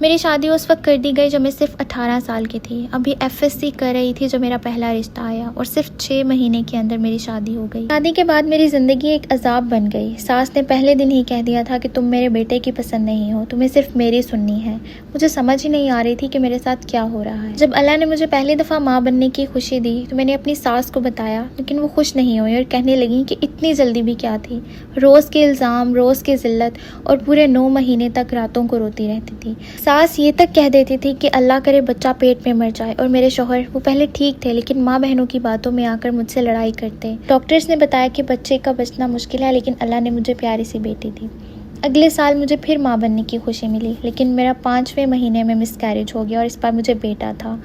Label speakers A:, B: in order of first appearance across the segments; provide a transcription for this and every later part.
A: میری شادی اس وقت کر دی گئی جب میں صرف 18 سال کی تھی. ابھی FSC کر رہی تھی جو میرا پہلا رشتہ آیا اور صرف 6 مہینے کے اندر میری شادی ہو گئی. شادی کے بعد میری زندگی ایک عذاب بن گئی. ساس نے پہلے دن ہی کہہ دیا تھا کہ تم میرے بیٹے کی پسند نہیں ہو, تمہیں صرف میری سننی ہے. مجھے سمجھ ہی نہیں آ رہی تھی کہ میرے ساتھ کیا ہو رہا ہے. جب اللہ نے مجھے پہلی دفعہ ماں بننے کی خوشی دی تو میں نے اپنی ساس کو بتایا, لیکن وہ خوش نہیں ہوئی اور کہنے لگی کہ اتنی جلدی بھی کیا تھی. روز کے الزام, روز کی ذلت اور پورے 9 مہینے تک راتوں کو روتی رہتی تھی. ساس یہ تک کہہ دیتی تھی کہ اللہ کرے بچہ پیٹ میں مر جائے, اور میرے شوہر وہ پہلے ٹھیک تھے لیکن ماں بہنوں کی باتوں میں آ کر مجھ سے لڑائی کرتے. ڈاکٹرز نے بتایا کہ بچے کا بچنا مشکل ہے, لیکن اللہ نے مجھے پیاری سی بیٹی دی. اگلے سال مجھے پھر ماں بننے کی خوشی ملی, لیکن میرا 5ویں مہینے میں مس کیریج ہو گیا اور اس بار مجھے بیٹا تھا.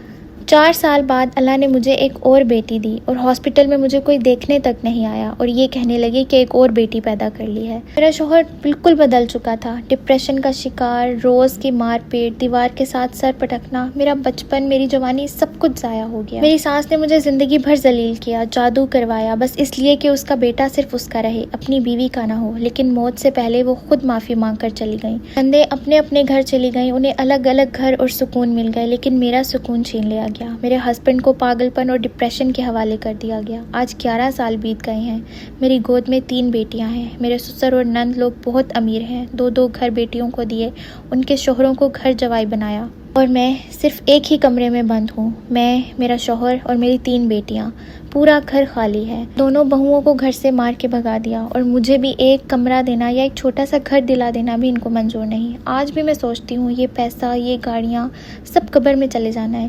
A: 4 سال بعد اللہ نے مجھے ایک اور بیٹی دی اور ہاسپٹل میں مجھے کوئی دیکھنے تک نہیں آیا اور یہ کہنے لگے کہ ایک اور بیٹی پیدا کر لی ہے. میرا شوہر بالکل بدل چکا تھا, ڈپریشن کا شکار, روز کی مار پیٹ, دیوار کے ساتھ سر پٹکنا. میرا بچپن, میری جوانی سب کچھ ضائع ہو گیا. میری ساس نے مجھے زندگی بھر ذلیل کیا, جادو کروایا, بس اس لیے کہ اس کا بیٹا صرف اس کا رہے, اپنی بیوی کا نہ ہو. لیکن موت سے پہلے وہ خود معافی مانگ کر چلی گئیں. بندے اپنے اپنے گھر چلی گئیں, انہیں الگ الگ گھر اور سکون مل گئے, لیکن میرا سکون چھین لیا گیا. میرے ہسبینڈ کو پاگل پن اور ڈپریشن کے حوالے کر دیا گیا. آج 11 سال بیت گئے ہیں. میری گود میں 3 بیٹیاں ہیں. میرے سسر اور نند لوگ بہت امیر ہیں, 2 گھر بیٹیوں کو دیے, ان کے شوہروں کو گھر جوائی بنایا, اور میں صرف ایک ہی کمرے میں بند ہوں. میں, میرا شوہر اور میری 3 بیٹیاں. پورا گھر خالی ہے. دونوں بہوؤں کو گھر سے مار کے بھگا دیا, اور مجھے بھی ایک کمرہ دینا یا ایک چھوٹا سا گھر دلا دینا بھی ان کو منظور نہیں. آج بھی میں سوچتی ہوں یہ پیسہ, یہ گاڑیاں سب قبر میں چلے جانا ہے.